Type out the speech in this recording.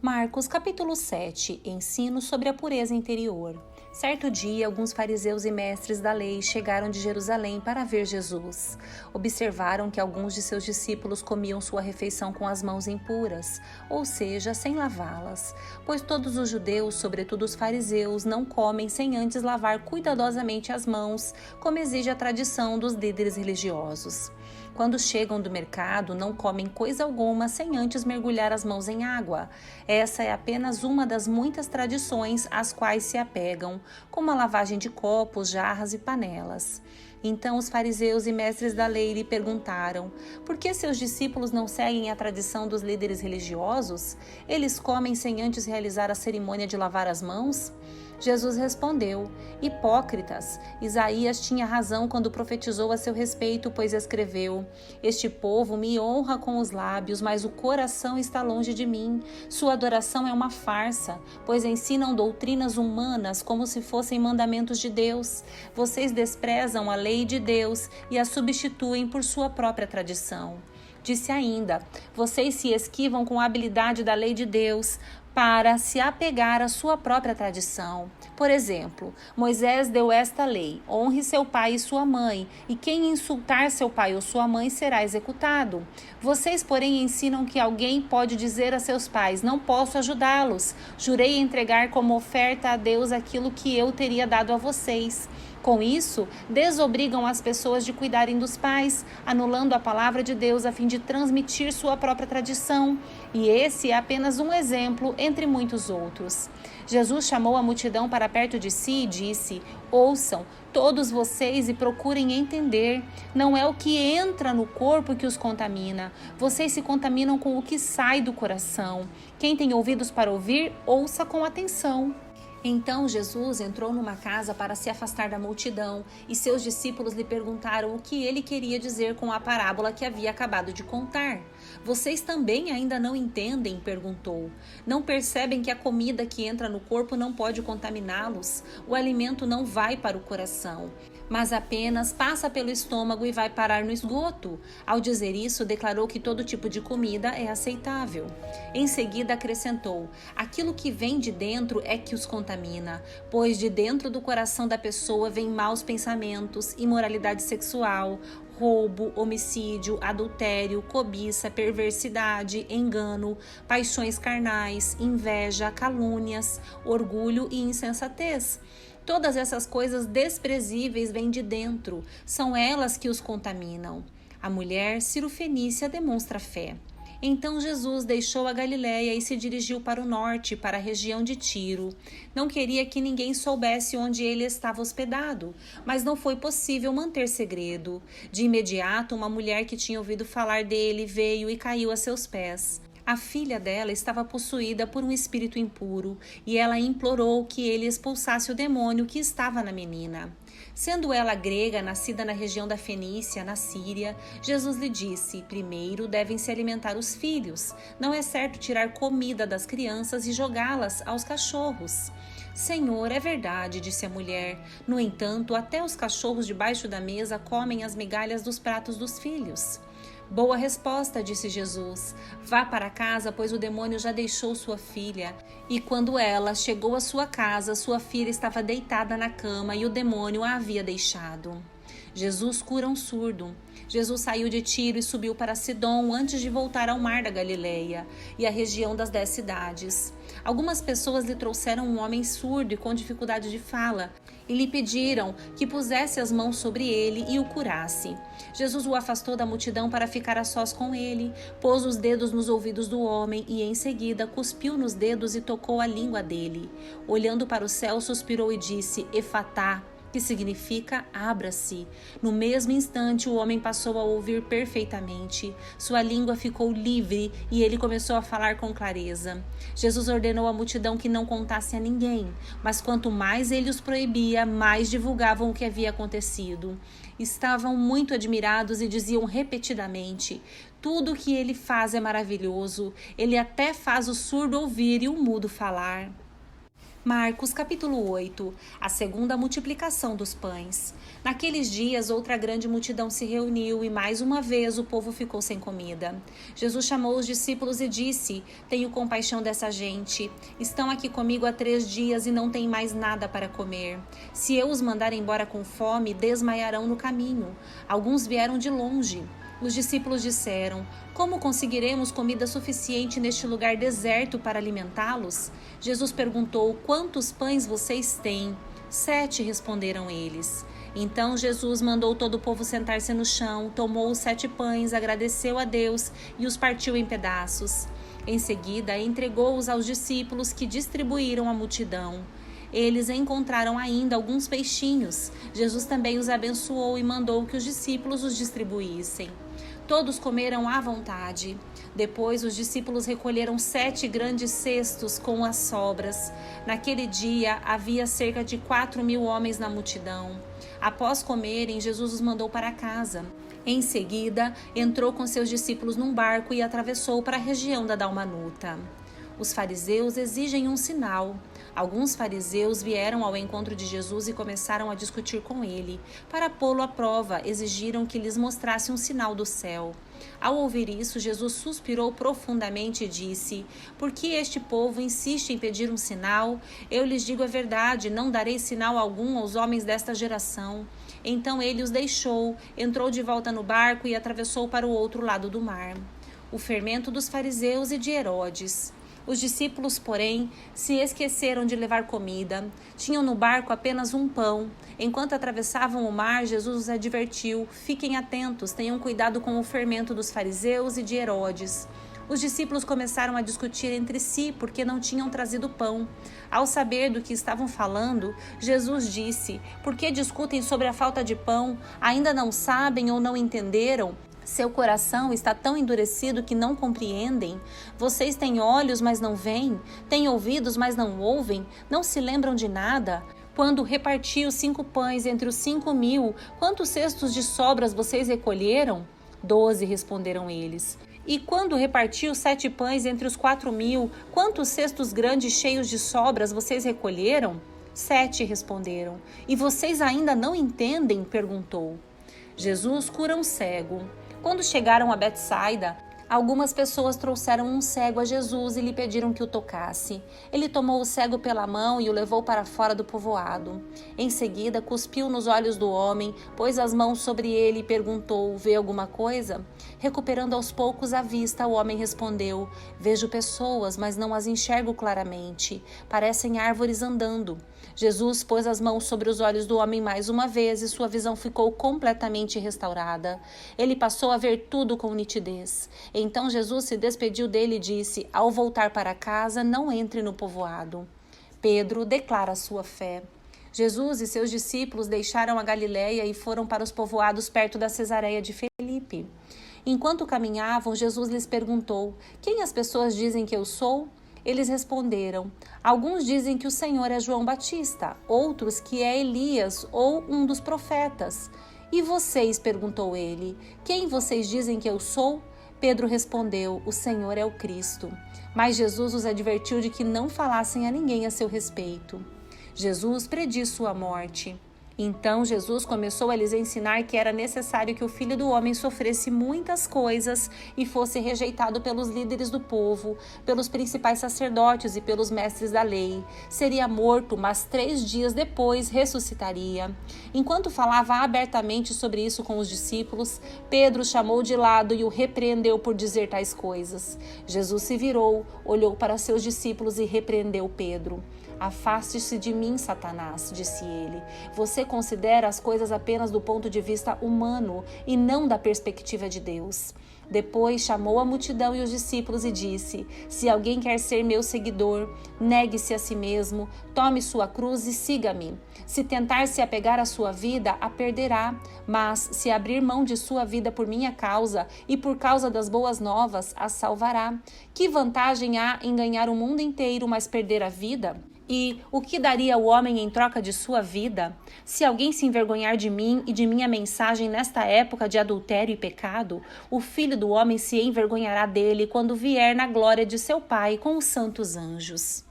Marcos capítulo 7, ensino sobre a pureza interior. Certo dia, alguns fariseus e mestres da lei chegaram de Jerusalém para ver Jesus. Observaram que alguns de seus discípulos comiam sua refeição com as mãos impuras, ou seja, sem lavá-las, pois todos os judeus, sobretudo os fariseus, não comem sem antes lavar cuidadosamente as mãos, como exige a tradição dos líderes religiosos. Quando chegam do mercado, não comem coisa alguma sem antes mergulhar as mãos em água. Essa é apenas uma das muitas tradições às quais se apegam, como a lavagem de copos, jarras e panelas. Então os fariseus e mestres da lei lhe perguntaram: por que seus discípulos não seguem a tradição dos líderes religiosos? Eles comem sem antes realizar a cerimônia de lavar as mãos? Jesus respondeu: hipócritas, Isaías tinha razão quando profetizou a seu respeito, pois escreveu: este povo me honra com os lábios, mas o coração está longe de mim. Sua adoração é uma farsa, pois ensinam doutrinas humanas como se fossem mandamentos de Deus. Vocês desprezam a lei de Deus e a substituem por sua própria tradição. Disse ainda: vocês se esquivam com a habilidade da lei de Deus para se apegar à sua própria tradição. Por exemplo, Moisés deu esta lei: honre seu pai e sua mãe, e quem insultar seu pai ou sua mãe será executado. Vocês, porém, ensinam que alguém pode dizer a seus pais: não posso ajudá-los. Jurei entregar como oferta a Deus aquilo que eu teria dado a vocês. Com isso, desobrigam as pessoas de cuidarem dos pais, anulando a palavra de Deus a fim de transmitir sua própria tradição. E esse é apenas um exemplo entre muitos outros. Jesus chamou a multidão para perto de si e disse: ouçam, todos vocês, e procurem entender. Não é o que entra no corpo que os contamina. Vocês se contaminam com o que sai do coração. Quem tem ouvidos para ouvir, ouça com atenção. Então Jesus entrou numa casa para se afastar da multidão, e seus discípulos lhe perguntaram o que ele queria dizer com a parábola que havia acabado de contar. Vocês também ainda não entendem? Perguntou. Não percebem que a comida que entra no corpo não pode contaminá-los? O alimento não vai para o coração, mas apenas passa pelo estômago e vai parar no esgoto. Ao dizer isso, declarou que todo tipo de comida é aceitável. Em seguida acrescentou: aquilo que vem de dentro é que os contamina, pois de dentro do coração da pessoa vêm maus pensamentos, imoralidade sexual, roubo, homicídio, adultério, cobiça, perversidade, engano, paixões carnais, inveja, calúnias, orgulho e insensatez. Todas essas coisas desprezíveis vêm de dentro, são elas que os contaminam. A mulher cirofenícia demonstra fé. Então Jesus deixou a Galiléia e se dirigiu para o norte, para a região de Tiro. Não queria que ninguém soubesse onde ele estava hospedado, mas não foi possível manter segredo. De imediato, uma mulher que tinha ouvido falar dele veio e caiu a seus pés. A filha dela estava possuída por um espírito impuro, e ela implorou que ele expulsasse o demônio que estava na menina. Sendo ela grega, nascida na região da Fenícia, na Síria, Jesus lhe disse: primeiro devem se alimentar os filhos. Não é certo tirar comida das crianças e jogá-las aos cachorros. Senhor, é verdade, disse a mulher. No entanto, até os cachorros debaixo da mesa comem as migalhas dos pratos dos filhos. Boa resposta, disse Jesus. Vá para casa, pois o demônio já deixou sua filha. E quando ela chegou à sua casa, sua filha estava deitada na cama e o demônio a havia deixado. Jesus cura um surdo. Jesus saiu de Tiro e subiu para Sidom antes de voltar ao mar da Galileia e à região das 10 cidades. Algumas pessoas lhe trouxeram um homem surdo e com dificuldade de fala e lhe pediram que pusesse as mãos sobre ele e o curasse. Jesus o afastou da multidão para ficar a sós com ele, pôs os dedos nos ouvidos do homem e em seguida cuspiu nos dedos e tocou a língua dele. Olhando para o céu, suspirou e disse: Efatá, que significa abra-se. No mesmo instante, o homem passou a ouvir perfeitamente. Sua língua ficou livre e ele começou a falar com clareza. Jesus ordenou à multidão que não contasse a ninguém, mas quanto mais ele os proibia, mais divulgavam o que havia acontecido. Estavam muito admirados e diziam repetidamente: tudo o que ele faz é maravilhoso. Ele até faz o surdo ouvir e o mudo falar. Marcos capítulo 8, a segunda multiplicação dos pães. Naqueles dias outra grande multidão se reuniu e mais uma vez o povo ficou sem comida. Jesus chamou os discípulos e disse: Tenho compaixão dessa gente. Estão aqui comigo há 3 dias e não têm mais nada para comer. Se eu os mandar embora com fome, desmaiarão no caminho. Alguns vieram de longe. Os discípulos disseram: Como conseguiremos comida suficiente neste lugar deserto para alimentá-los? Jesus perguntou: Quantos pães vocês têm? 7, responderam eles. Então Jesus mandou todo o povo sentar-se no chão, tomou os 7 pães, agradeceu a Deus e os partiu em pedaços. Em seguida, entregou-os aos discípulos, que distribuíram à multidão. Eles encontraram ainda alguns peixinhos. Jesus também os abençoou e mandou que os discípulos os distribuíssem. Todos comeram à vontade. Depois os discípulos recolheram 7 grandes cestos com as sobras. Naquele dia havia cerca de 4.000 homens na multidão. Após comerem, Jesus os mandou para casa. Em seguida, entrou com seus discípulos num barco e atravessou para a região da Dalmanuta. Os fariseus exigem um sinal. Alguns fariseus vieram ao encontro de Jesus e começaram a discutir com ele. Para pô-lo à prova, exigiram que lhes mostrasse um sinal do céu. Ao ouvir isso, Jesus suspirou profundamente e disse: Por que este povo insiste em pedir um sinal? Eu lhes digo a verdade, não darei sinal algum aos homens desta geração. Então ele os deixou, entrou de volta no barco e atravessou para o outro lado do mar. O fermento dos fariseus e de Herodes. Os discípulos, porém, se esqueceram de levar comida. Tinham no barco apenas um pão. Enquanto atravessavam o mar, Jesus os advertiu: Fiquem atentos, tenham cuidado com o fermento dos fariseus e de Herodes. Os discípulos começaram a discutir entre si porque não tinham trazido pão. Ao saber do que estavam falando, Jesus disse: Por que discutem sobre a falta de pão? Ainda não sabem ou não entenderam? Seu coração está tão endurecido que não compreendem? Vocês têm olhos, mas não veem? Têm ouvidos, mas não ouvem? Não se lembram de nada? Quando reparti os 5 pães entre os 5.000, quantos cestos de sobras vocês recolheram? 12, responderam eles. E quando reparti os 7 pães entre os 4.000, quantos cestos grandes cheios de sobras vocês recolheram? 7, responderam. E vocês ainda não entendem? Perguntou. Jesus cura um cego. Quando chegaram a Betsaida, algumas pessoas trouxeram um cego a Jesus e lhe pediram que o tocasse. Ele tomou o cego pela mão e o levou para fora do povoado. Em seguida, cuspiu nos olhos do homem, pôs as mãos sobre ele e perguntou: Vê alguma coisa? Recuperando aos poucos a vista, o homem respondeu: Vejo pessoas, mas não as enxergo claramente. Parecem árvores andando. Jesus pôs as mãos sobre os olhos do homem mais uma vez e sua visão ficou completamente restaurada. Ele passou a ver tudo com nitidez. Então Jesus se despediu dele e disse: Ao voltar para casa, não entre no povoado. Pedro declara sua fé. Jesus e seus discípulos deixaram a Galiléia e foram para os povoados perto da Cesareia de Filipe. Enquanto caminhavam, Jesus lhes perguntou: Quem as pessoas dizem que eu sou? Eles responderam: Alguns dizem que o Senhor é João Batista, outros que é Elias ou um dos profetas. E vocês? Perguntou ele. Quem vocês dizem que eu sou? Pedro respondeu: O Senhor é o Cristo. Mas Jesus os advertiu de que não falassem a ninguém a seu respeito. Jesus prediz sua morte. Então Jesus começou a lhes ensinar que era necessário que o Filho do Homem sofresse muitas coisas e fosse rejeitado pelos líderes do povo, pelos principais sacerdotes e pelos mestres da lei. Seria morto, mas 3 dias depois ressuscitaria. Enquanto falava abertamente sobre isso com os discípulos, Pedro o chamou de lado e o repreendeu por dizer tais coisas. Jesus se virou, olhou para seus discípulos e repreendeu Pedro. Afaste-se de mim, Satanás, disse ele. Você considera as coisas apenas do ponto de vista humano e não da perspectiva de Deus. Depois chamou a multidão e os discípulos e disse: Se alguém quer ser meu seguidor, negue-se a si mesmo, tome sua cruz e siga-me. Se tentar se apegar à sua vida, a perderá, mas se abrir mão de sua vida por minha causa e por causa das boas novas, a salvará. Que vantagem há em ganhar o mundo inteiro, mas perder a vida? E o que daria o homem em troca de sua vida? Se alguém se envergonhar de mim e de minha mensagem nesta época de adultério e pecado, o Filho do Homem se envergonhará dele quando vier na glória de seu Pai com os santos anjos.